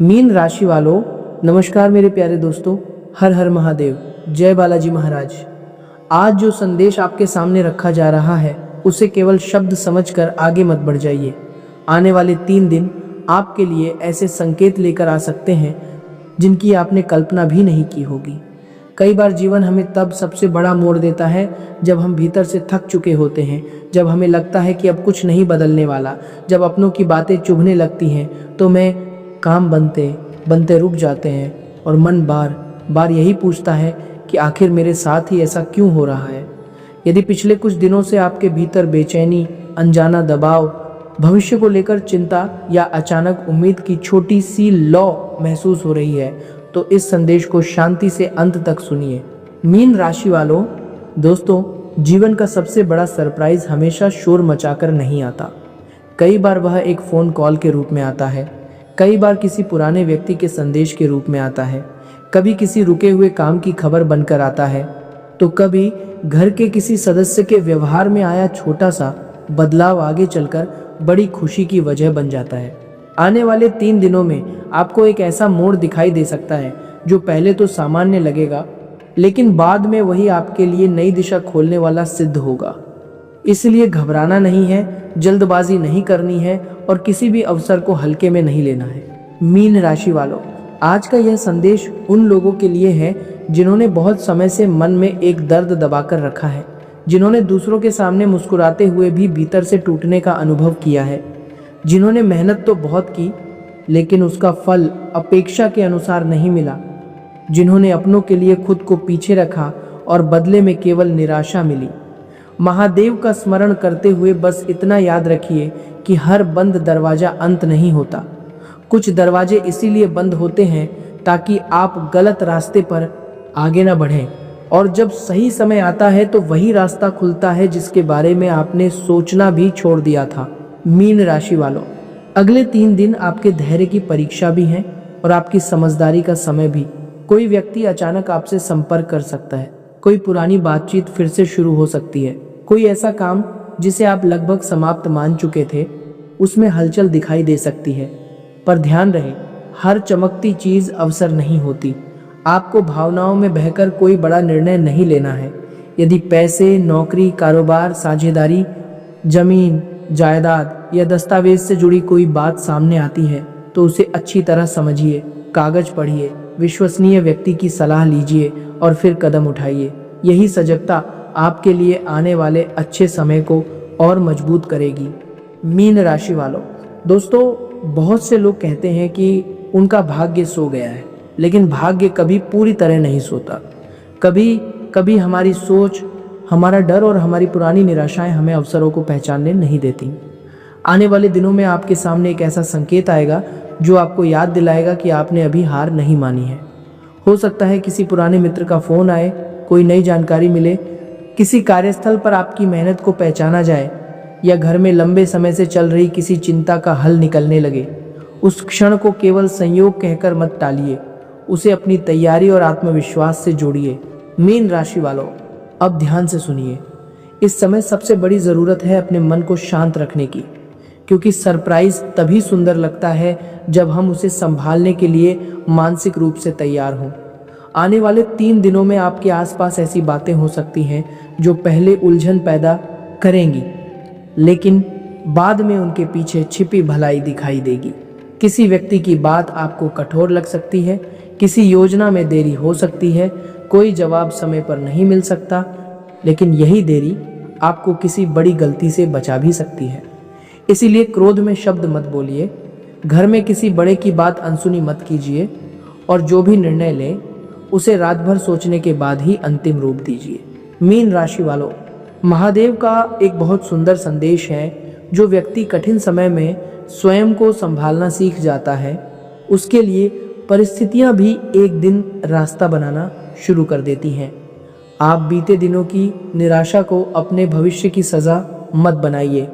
Mean राशि वालों, नमस्कार मेरे प्यारे दोस्तों। हर हर महादेव, जय बालाजी महाराज। आज जो संदेश आपके सामने रखा जा रहा है उसे केवल शब्द समझकर आगे मत बढ़ जाइए। आने वाले 3 दिन आपके लिए ऐसे संकेत लेकर आ सकते हैं जिनकी आपने कल्पना भी नहीं की होगी। कई बार जीवन हमें तब सबसे बड़ा मोड़ देता है जब हम भीतर से थक चुके होते हैं, जब हमें लगता है कि अब कुछ नहीं बदलने वाला, जब अपनों की बातें चुभने लगती हैं तो मैं काम बनते बनते रुक जाते हैं और मन बार बार यही पूछता है कि आखिर मेरे साथ ही ऐसा क्यों हो रहा है। यदि पिछले कुछ दिनों से आपके भीतर बेचैनी, अनजाना दबाव, भविष्य को लेकर चिंता या अचानक उम्मीद की छोटी सी लौ महसूस हो रही है तो इस संदेश को शांति से अंत तक सुनिए। मीन राशि वालों, दोस्तों, जीवन का सबसे बड़ा सरप्राइज हमेशा शोर मचाकर नहीं आता। कई बार वह एक फ़ोन कॉल के रूप में आता है, कई बार किसी पुराने व्यक्ति के संदेश के रूप में आता है, कभी किसी रुके हुए काम की खबर बनकर आता है, तो कभी घर के किसी सदस्य के व्यवहार में आया छोटा सा बदलाव आगे चलकर बड़ी खुशी की वजह बन जाता है। आने वाले 3 दिनों में आपको एक ऐसा मोड़ दिखाई दे सकता है जो पहले तो सामान्य लगेगा, लेकिन बाद में वही आपके लिए नई दिशा खोलने वाला सिद्ध होगा। इसलिए घबराना नहीं है, जल्दबाजी नहीं करनी है और किसी भी अवसर को हल्के में नहीं लेना है। मीन राशि वालों, आज का यह संदेश उन लोगों के लिए है जिन्होंने बहुत समय से मन में एक दर्द दबाकर रखा है, जिन्होंने दूसरों के सामने मुस्कुराते हुए भी भीतर से टूटने का अनुभव किया है, जिन्होंने मेहनत तो बहुत की लेकिन उसका फल अपेक्षा के अनुसार नहीं मिला, जिन्होंने अपनों के लिए खुद को पीछे रखा और बदले में केवल निराशा मिली। महादेव का स्मरण करते हुए बस इतना याद रखिए कि हर बंद दरवाजा अंत नहीं होता। कुछ दरवाजे इसीलिए बंद होते हैं ताकि आप गलत रास्ते पर आगे ना बढ़ें, और जब सही समय आता है तो वही रास्ता खुलता है जिसके बारे में आपने सोचना भी छोड़ दिया था। मीन राशि वालों, अगले 3 दिन आपके धैर्य की परीक्षा भी हैं और आपकी समझदारी का समय भी। कोई व्यक्ति अचानक आपसे संपर्क कर सकता है, कोई पुरानी बातचीत फिर से शुरू हो सकती है, कोई ऐसा काम जिसे आप लगभग समाप्त मान चुके थे उसमें हलचल दिखाई दे सकती है। पर ध्यान रहे, हर चमकती चीज अवसर नहीं होती। आपको भावनाओं में बहकर कोई बड़ा निर्णय नहीं लेना है। यदि पैसे, नौकरी, कारोबार, साझेदारी, जमीन, जायदाद या दस्तावेज से जुड़ी कोई बात सामने आती है तो उसे अच्छी तरह समझिए, कागज पढ़िए, विश्वसनीय व्यक्ति की सलाह लीजिए और फिर कदम उठाइए। यही सजगता आपके लिए आने वाले अच्छे समय को और मजबूत करेगी। मीन राशि वालों, दोस्तों, बहुत से लोग कहते हैं कि उनका भाग्य सो गया है, लेकिन भाग्य कभी पूरी तरह नहीं सोता। कभी कभी हमारी सोच, हमारा डर और हमारी पुरानी निराशाएं हमें अवसरों को पहचानने नहीं देती। आने वाले दिनों में आपके सामने एक ऐसा संकेत आएगा जो आपको याद दिलाएगा कि आपने अभी हार नहीं मानी है। हो सकता है किसी पुराने मित्र का फोन आए, कोई नई जानकारी मिले, किसी कार्यस्थल पर आपकी मेहनत को पहचाना जाए या घर में लंबे समय से चल रही किसी चिंता का हल निकलने लगे। उस क्षण को केवल संयोग कहकर मत टालिए, उसे अपनी तैयारी और आत्मविश्वास से जोड़िए। मीन राशि वालों, अब ध्यान से सुनिए। इस समय सबसे बड़ी ज़रूरत है अपने मन को शांत रखने की, क्योंकि सरप्राइज तभी सुंदर लगता है जब हम उसे संभालने के लिए मानसिक रूप से तैयार हों। आने वाले 3 दिनों में आपके आसपास ऐसी बातें हो सकती हैं जो पहले उलझन पैदा करेंगी, लेकिन बाद में उनके पीछे छिपी भलाई दिखाई देगी। किसी व्यक्ति की बात आपको कठोर लग सकती है, किसी योजना में देरी हो सकती है, कोई जवाब समय पर नहीं मिल सकता, लेकिन यही देरी आपको किसी बड़ी गलती से बचा भी सकती है। इसीलिए क्रोध में शब्द मत बोलिए, घर में किसी बड़े की बात अनसुनी मत कीजिए और जो भी निर्णय लें उसे रात भर सोचने के बाद ही अंतिम रूप दीजिए। मीन राशि वालों, महादेव का एक बहुत सुंदर संदेश है। जो व्यक्ति कठिन समय में स्वयं को संभालना सीख जाता है, उसके लिए परिस्थितियां भी एक दिन रास्ता बनाना शुरू कर देती हैं। आप बीते दिनों की निराशा को अपने भविष्य की सजा मत बनाइए।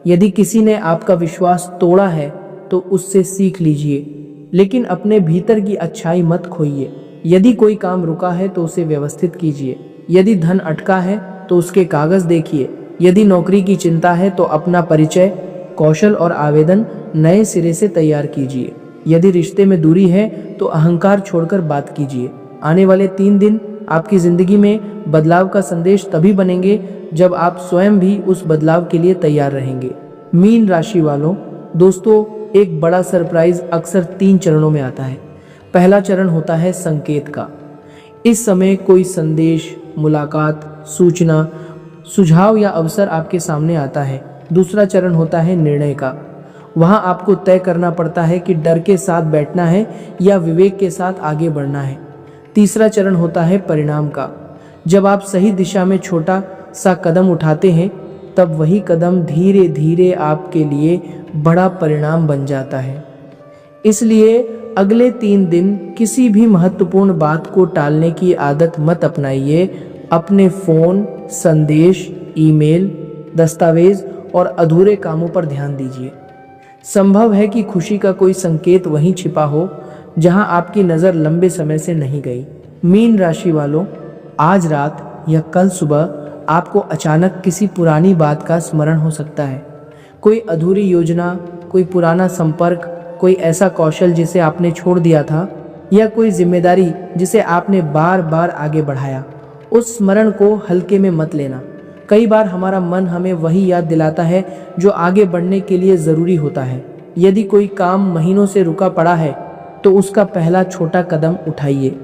यदि किसी ने आपका विश्वास तोड़ा है तो उससे सीख लीजिए, लेकिन अपने भीतर की अच्छाई मत खोइए। यदि कोई काम रुका है तो उसे व्यवस्थित कीजिए। यदि धन अटका है तो उसके कागज देखिए। यदि नौकरी की चिंता है तो अपना परिचय, कौशल और आवेदन नए सिरे से तैयार कीजिए। यदि रिश्ते में दूरी है तो अहंकार छोड़कर बात कीजिए। आने वाले 3 दिन आपकी जिंदगी में बदलाव का संदेश तभी बनेंगे जब आप स्वयं भी उस बदलाव के लिए तैयार रहेंगे। मीन राशि वालों, दोस्तों, एक बड़ा सरप्राइज अक्सर 3 चरणों में आता है। पहला चरण होता है संकेत का। इस समय कोई संदेश, मुलाकात, सूचना, सुझाव या अवसर आपके सामने आता है। दूसरा चरण होता है निर्णय का। वहां आपको तय करना पड़ता है कि डर के साथ बैठना है या विवेक के साथ आगे बढ़ना है। तीसरा चरण होता है परिणाम का। जब आप सही दिशा में छोटा सा कदम उठाते हैं, तब वही कदम धीरे धीरे आपके लिए बड़ा परिणाम बन जाता है। इसलिए अगले 3 दिन किसी भी महत्वपूर्ण बात को टालने की आदत मत अपनाइए। अपने फोन, संदेश, ईमेल, दस्तावेज और अधूरे कामों पर ध्यान दीजिए। संभव है कि खुशी का कोई संकेत वहीं छिपा हो जहां आपकी नज़र लंबे समय से नहीं गई। मीन राशि वालों, आज रात या कल सुबह आपको अचानक किसी पुरानी बात का स्मरण हो सकता है। कोई अधूरी योजना, कोई पुराना संपर्क, कोई ऐसा कौशल जिसे आपने छोड़ दिया था, या कोई जिम्मेदारी जिसे आपने बार बार आगे बढ़ाया। उस स्मरण को हल्के में मत लेना। कई बार हमारा मन हमें वही याद दिलाता है जो आगे बढ़ने के लिए ज़रूरी होता है। यदि कोई काम महीनों से रुका पड़ा है तो उसका पहला छोटा कदम उठाइए।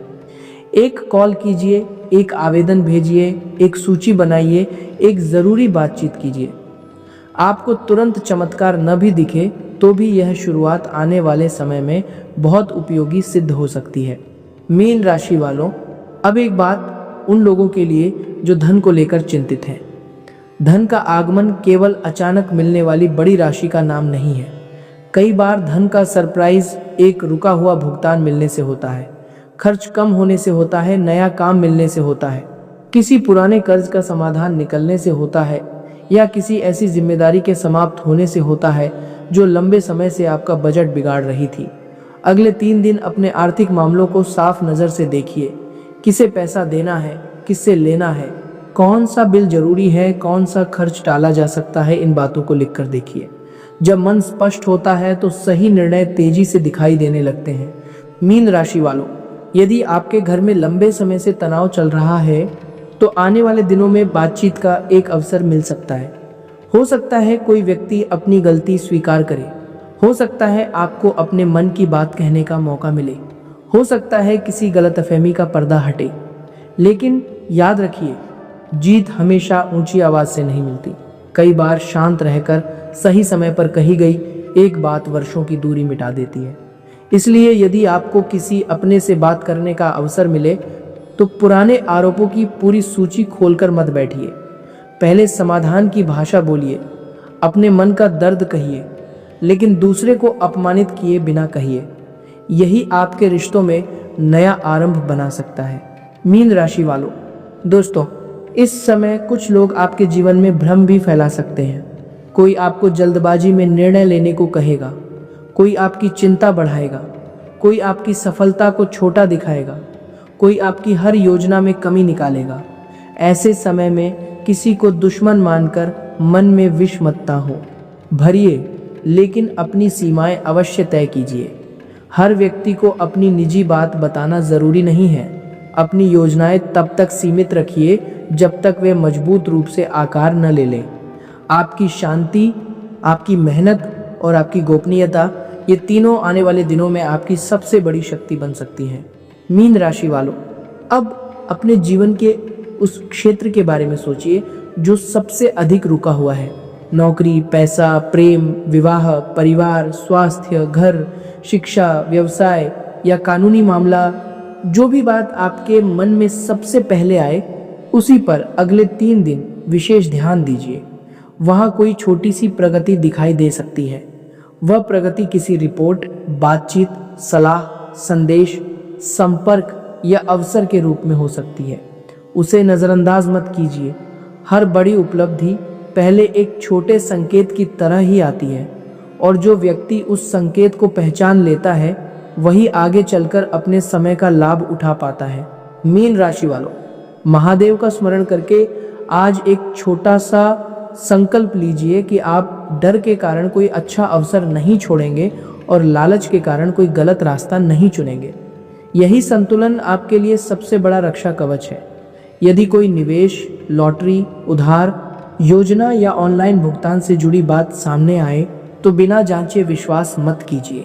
एक कॉल कीजिए, एक आवेदन भेजिए, एक सूची बनाइए, एक ज़रूरी बातचीत कीजिए। आपको तुरंत चमत्कार न भी दिखे तो भी यह शुरुआत आने वाले समय में बहुत उपयोगी सिद्ध हो सकती है। मीन राशि वालों, अब एक बात उन लोगों के लिए जो धन को लेकर चिंतित हैं। धन का आगमन केवल अचानक मिलने वाली बड़ी राशि का नाम नहीं है। कई बार धन का सरप्राइज एक रुका हुआ भुगतान मिलने से होता है, खर्च कम होने से होता है, नया काम मिलने से होता है, किसी पुराने कर्ज का समाधान निकलने से होता है, या किसी ऐसी जिम्मेदारी के समाप्त होने से होता है जो लंबे समय से आपका बजट बिगाड़ रही थी। अगले 3 दिन अपने आर्थिक मामलों को साफ नज़र से देखिए। किसे पैसा देना है, किससे लेना है, कौन सा बिल जरूरी है, कौन सा खर्च टाला जा सकता है, इन बातों को लिखकर देखिए। जब मन स्पष्ट होता है तो सही निर्णय तेजी से दिखाई देने लगते हैं। मीन राशि वालों, यदि आपके घर में लंबे समय से तनाव चल रहा है तो आने वाले दिनों में बातचीत का एक अवसर मिल सकता है। हो सकता है कोई व्यक्ति अपनी गलती स्वीकार करे, हो सकता है आपको अपने मन की बात कहने का मौका मिले, हो सकता है किसी गलतफहमी का पर्दा हटे। लेकिन याद रखिए, जीत हमेशा ऊंची आवाज से नहीं मिलती। कई बार शांत रहकर सही समय पर कही गई एक बात वर्षों की दूरी मिटा देती है। इसलिए यदि आपको किसी अपने से बात करने का अवसर मिले तो पुराने आरोपों की पूरी सूची खोलकर मत बैठिए। पहले समाधान की भाषा बोलिए, अपने मन का दर्द कहिए, लेकिन दूसरे को अपमानित किए बिना कहिए। यही आपके रिश्तों में नया आरंभ बना सकता है। मीन राशि वालों, दोस्तों, इस समय कुछ लोग आपके जीवन में भ्रम भी फैला सकते हैं। कोई आपको जल्दबाजी में निर्णय लेने को कहेगा, कोई आपकी चिंता बढ़ाएगा, कोई आपकी सफलता को छोटा दिखाएगा, कोई आपकी हर योजना में कमी निकालेगा। ऐसे समय में किसी को दुश्मन मानकर मन में विष मत हो भरिए, लेकिन अपनी सीमाएं अवश्य तय कीजिए। हर व्यक्ति को अपनी निजी बात बताना जरूरी नहीं है। अपनी योजनाएं तब तक सीमित रखिए जब तक वे मजबूत रूप से आकार न ले लें। आपकी शांति, आपकी मेहनत और आपकी गोपनीयता, ये तीनों आने वाले दिनों में आपकी सबसे बड़ी शक्ति बन सकती हैं। मीन राशि वालों, अब अपने जीवन के उस क्षेत्र के बारे में सोचिए जो सबसे अधिक रुका हुआ है। नौकरी, पैसा, प्रेम, विवाह, परिवार, स्वास्थ्य, घर, शिक्षा, व्यवसाय या कानूनी मामला, जो भी बात आपके मन में सबसे पहले आए उसी पर अगले 3 दिन विशेष ध्यान दीजिए। वहाँ कोई छोटी सी प्रगति दिखाई दे सकती है। वह प्रगति किसी रिपोर्ट, बातचीत, सलाह, संदेश, संपर्क या अवसर के रूप में हो सकती है। उसे नज़रअंदाज मत कीजिए। हर बड़ी उपलब्धि पहले एक छोटे संकेत की तरह ही आती है, और जो व्यक्ति उस संकेत को पहचान लेता है वही आगे चलकर अपने समय का लाभ उठा पाता है। मीन राशि वालों, महादेव का स्मरण करके आज एक छोटा सा संकल्प लीजिए कि आप डर के कारण कोई अच्छा अवसर नहीं छोड़ेंगे और लालच के कारण कोई गलत रास्ता नहीं चुनेंगे। यही संतुलन आपके लिए सबसे बड़ा रक्षा कवच है। यदि कोई निवेश, लॉटरी, उधार योजना या ऑनलाइन भुगतान से जुड़ी बात सामने आए तो बिना जांचे विश्वास मत कीजिए।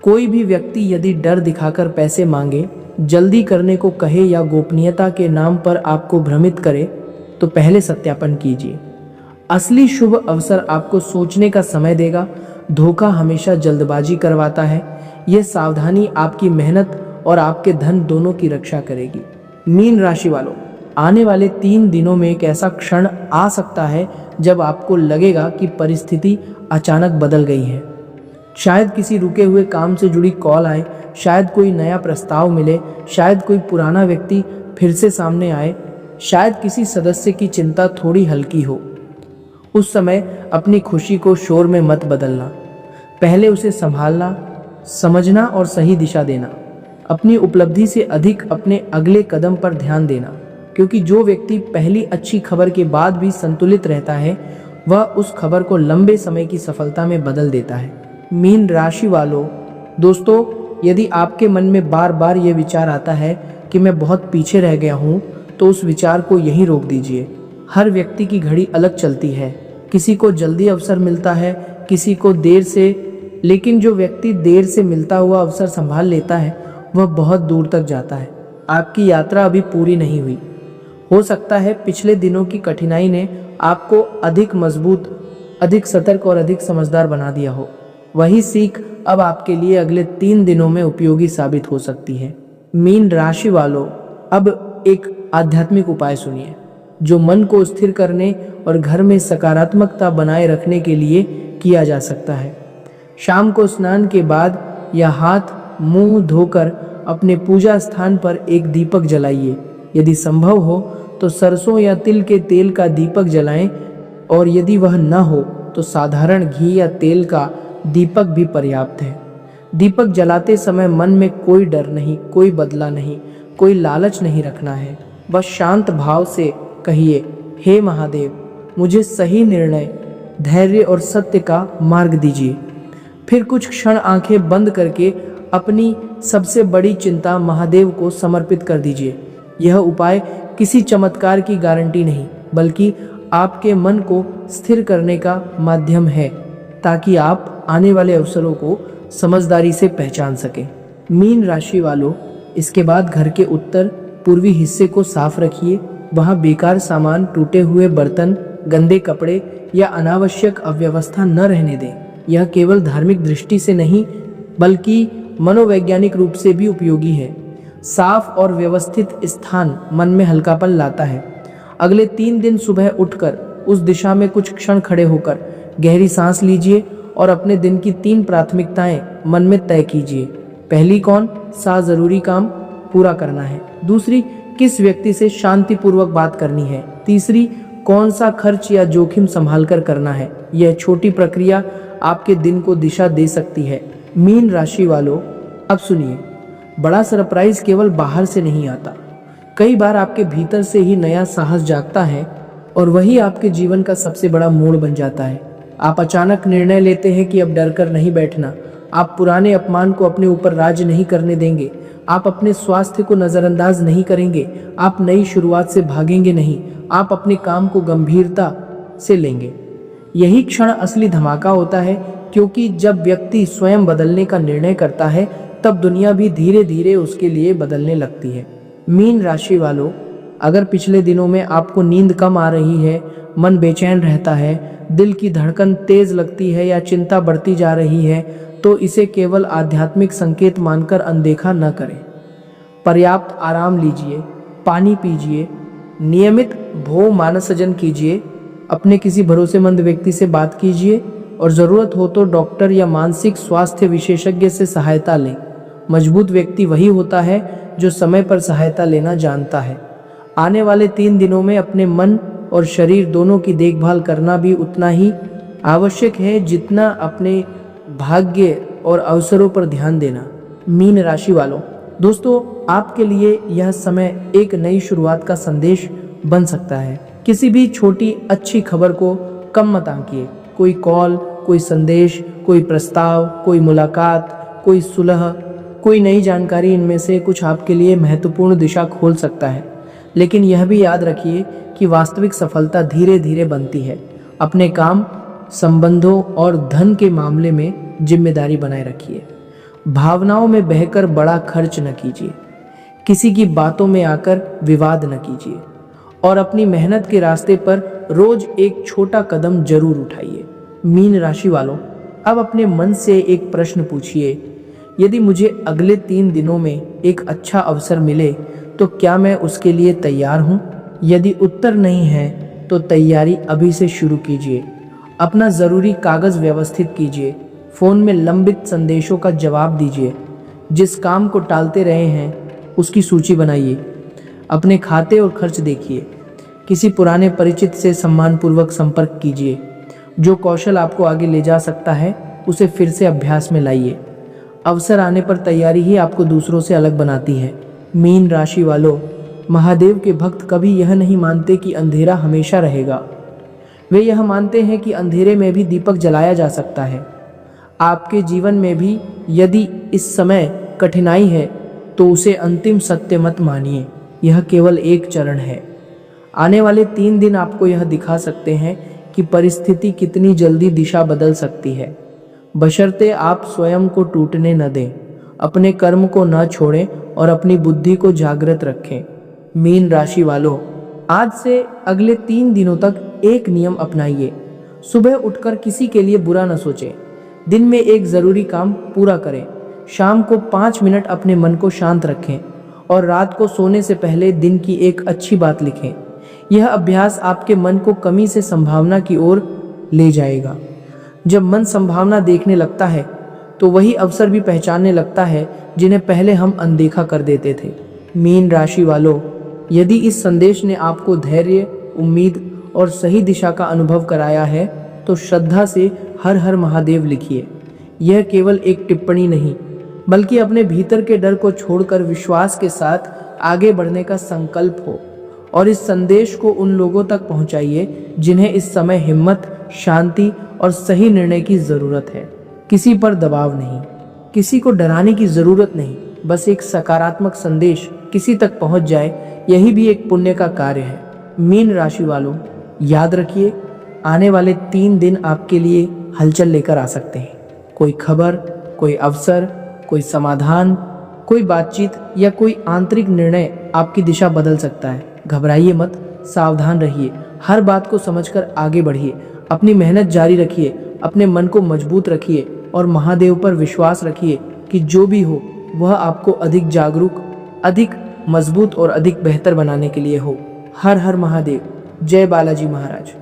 कोई भी व्यक्ति यदि डर दिखाकर पैसे मांगे, जल्दी करने को कहे या गोपनीयता के नाम पर आपको भ्रमित करे तो पहले सत्यापन कीजिए। असली शुभ अवसर आपको सोचने का समय देगा। धोखा हमेशा जल्दबाजी करवाता है। यह सावधानी आपकी मेहनत और आपके धन दोनों की रक्षा करेगी। मीन राशि वालों, आने वाले 3 दिनों में एक ऐसा क्षण आ सकता है जब आपको लगेगा कि परिस्थिति अचानक बदल गई है। शायद किसी रुके हुए काम से जुड़ी कॉल आए, शायद कोई नया प्रस्ताव मिले, शायद कोई पुराना व्यक्ति फिर से सामने आए, शायद किसी सदस्य की चिंता थोड़ी हल्की हो। उस समय अपनी खुशी को शोर में मत बदलना, पहले उसे संभालना, समझना और सही दिशा देना। अपनी उपलब्धि से अधिक अपने अगले कदम पर ध्यान देना, क्योंकि जो व्यक्ति पहली अच्छी खबर के बाद भी संतुलित रहता है वह उस खबर को लंबे समय की सफलता में बदल देता है। मीन राशि वालों, दोस्तों, यदि आपके मन में बार बार ये विचार आता है कि मैं बहुत पीछे रह गया हूँ, तो उस विचार को यहीं रोक दीजिए। हर व्यक्ति की घड़ी अलग चलती है। किसी को जल्दी अवसर मिलता है, किसी को देर से, लेकिन जो व्यक्ति देर से मिलता हुआ अवसर संभाल लेता है वह बहुत दूर तक जाता है। आपकी यात्रा अभी पूरी नहीं हुई। हो सकता है पिछले दिनों की कठिनाई ने आपको अधिक मजबूत, अधिक सतर्क और अधिक समझदार बना दिया हो। वही सीख अब आपके लिए अगले 3 दिनों में उपयोगी साबित हो सकती है। मीन राशि वालों, अब एक आध्यात्मिक उपाय सुनिए जो मन को स्थिर करने और घर में सकारात्मकता बनाए रखने के लिए किया जा सकता है। शाम को स्नान के बाद या हाथ मुंह धोकर अपने पूजा स्थान पर एक दीपक जलाइए। यदि संभव हो तो सरसों या तिल के तेल का दीपक जलाएं, और यदि वह न हो तो साधारण घी या तेल का दीपक भी पर्याप्त है। दीपक जलाते समय मन में कोई डर नहीं, कोई बदला नहीं, कोई लालच नहीं रखना है। बस शांत भाव से कहिए, हे महादेव, मुझे सही निर्णय, धैर्य और सत्य का मार्ग दीजिए। फिर कुछ क्षण आंखें बंद करके अपनी सबसे बड़ी चिंता महादेव को समर्पित कर दीजिए। यह उपाय किसी चमत्कार की गारंटी नहीं, बल्कि आपके मन को स्थिर करने का माध्यम है, ताकि आप आने वाले अवसरों को समझदारी से पहचान सकें। मीन राशि वालों, इसके बाद घर के उत्तर पूर्वी हिस्से को साफ रखिए। वहाँ बेकार सामान, टूटे हुए बर्तन, गंदे कपड़े या अनावश्यक अव्यवस्था न रहने दें। यह केवल धार्मिक दृष्टि से नहीं बल्कि मनोवैज्ञानिक रूप से भी उपयोगी है। साफ और व्यवस्थित स्थान मन में हल्कापन लाता है। अगले 3 दिन सुबह उठकर उस दिशा में कुछ क्षण खड़े होकर गहरी सांस लीजिए और अपने दिन की 3 प्राथमिकताएं मन में तय कीजिए। पहली, कौन सा जरूरी काम पूरा करना है। दूसरी, किस व्यक्ति से शांतिपूर्वक बात करनी है। तीसरी, कौन सा खर्च या जोखिम संभाल कर करना है। यह छोटी प्रक्रिया आपके दिन को दिशा दे सकती है। मीन राशि वालों, अब सुनिए, बड़ा सरप्राइज केवल बाहर से नहीं आता। कई बार आपके भीतर से ही नया साहस जागता है और वही आपके जीवन का सबसे बड़ा मोड़ बन जाता है। आप अचानक निर्णय लेते हैं कि अब डर कर नहीं बैठना। आप पुराने अपमान को अपने ऊपर राज नहीं करने देंगे। आप अपने स्वास्थ्य को नजरअंदाज नहीं करेंगे। आप नई शुरुआत से भागेंगे नहीं। आप अपने काम को गंभीरता से लेंगे। यही क्षण असली धमाका होता है, क्योंकि जब व्यक्ति स्वयं बदलने का निर्णय करता है तब दुनिया भी धीरे धीरे उसके लिए बदलने लगती है। मीन राशि वालों, अगर पिछले दिनों में आपको नींद कम आ रही है, मन बेचैन रहता है, दिल की धड़कन तेज लगती है या चिंता बढ़ती जा रही है, तो इसे केवल आध्यात्मिक संकेत मानकर अनदेखा न करें। पर्याप्त आराम लीजिए, पानी पीजिए, नियमित भो मानसजन कीजिए, अपने किसी भरोसेमंद व्यक्ति से बात कीजिए और ज़रूरत हो तो डॉक्टर या मानसिक स्वास्थ्य विशेषज्ञ से सहायता लें। मजबूत व्यक्ति वही होता है जो समय पर सहायता लेना जानता है। आने वाले 3 दिनों में अपने मन और शरीर दोनों की देखभाल करना भी उतना ही आवश्यक है जितना अपने भाग्य और अवसरों पर ध्यान देना। मीन राशि वालों, दोस्तों, आपके लिए यह समय एक नई शुरुआत का संदेश बन सकता है। किसी भी छोटी अच्छी खबर को कम मत आंकिए। कोई कॉल, कोई संदेश, कोई प्रस्ताव, कोई मुलाकात, कोई सुलह, कोई नई जानकारी, इनमें से कुछ आपके लिए महत्वपूर्ण दिशा खोल सकता है। लेकिन यह भी याद रखिए कि वास्तविक सफलता धीरे धीरे बनती है। अपने काम, संबंधों और धन के मामले में जिम्मेदारी बनाए रखिए। भावनाओं में बहकर बड़ा खर्च न कीजिए। किसी की बातों में आकर विवाद न कीजिए और अपनी मेहनत के रास्ते पर रोज एक छोटा कदम जरूर उठाइए। मीन राशि वालों, अब अपने मन से एक प्रश्न पूछिए, यदि मुझे अगले 3 दिनों में एक अच्छा अवसर मिले तो क्या मैं उसके लिए तैयार हूँ? यदि उत्तर नहीं है तो तैयारी अभी से शुरू कीजिए। अपना ज़रूरी कागज़ व्यवस्थित कीजिए। फ़ोन में लंबित संदेशों का जवाब दीजिए। जिस काम को टालते रहे हैं उसकी सूची बनाइए। अपने खाते और खर्च देखिए। किसी पुराने परिचित से सम्मानपूर्वक संपर्क कीजिए। जो कौशल आपको आगे ले जा सकता है उसे फिर से अभ्यास में लाइए। अवसर आने पर तैयारी ही आपको दूसरों से अलग बनाती है। मीन राशि वालों, महादेव के भक्त कभी यह नहीं मानते कि अंधेरा हमेशा रहेगा। वे यह मानते हैं कि अंधेरे में भी दीपक जलाया जा सकता है। आपके जीवन में भी यदि इस समय कठिनाई है तो उसे अंतिम सत्य मत मानिए। यह केवल एक चरण है। आने वाले 3 दिन आपको यह दिखा सकते हैं कि परिस्थिति कितनी जल्दी दिशा बदल सकती है, बशर्ते आप स्वयं को टूटने न दें, अपने कर्म को न छोड़ें और अपनी बुद्धि को जागृत रखें। मीन राशि वालों, आज से अगले 3 दिनों तक एक नियम अपनाइए। सुबह उठकर किसी के लिए बुरा न सोचें। दिन में एक ज़रूरी काम पूरा करें। शाम को 5 मिनट अपने मन को शांत रखें और रात को सोने से पहले दिन की एक अच्छी बात लिखें। यह अभ्यास आपके मन को कमी से संभावना की ओर ले जाएगा। जब मन संभावना देखने लगता है तो वही अवसर भी पहचानने लगता है जिन्हें पहले हम अनदेखा कर देते थे। मीन राशि वालों, यदि इस संदेश ने आपको धैर्य, उम्मीद और सही दिशा का अनुभव कराया है तो श्रद्धा से हर हर महादेव लिखिए। यह केवल एक टिप्पणी नहीं बल्कि अपने भीतर के डर को छोड़कर विश्वास के साथ आगे बढ़ने का संकल्प हो। और इस संदेश को उन लोगों तक पहुंचाइए जिन्हें इस समय हिम्मत, शांति और सही निर्णय की ज़रूरत है। किसी पर दबाव नहीं, किसी को डराने की ज़रूरत नहीं, बस एक सकारात्मक संदेश किसी तक पहुंच जाए, यही भी एक पुण्य का कार्य है। मीन राशि वालों, याद रखिए, आने वाले 3 दिन आपके लिए हलचल लेकर आ सकते हैं। कोई खबर, कोई अवसर, कोई समाधान, कोई बातचीत या कोई आंतरिक निर्णय आपकी दिशा बदल सकता है। घबराइए मत, सावधान रहिए, हर बात को समझकर आगे बढ़िए। अपनी मेहनत जारी रखिए, अपने मन को मजबूत रखिए और महादेव पर विश्वास रखिए कि जो भी हो वह आपको अधिक जागरूक, अधिक मजबूत और अधिक बेहतर बनाने के लिए हो। हर हर महादेव। जय बालाजी महाराज।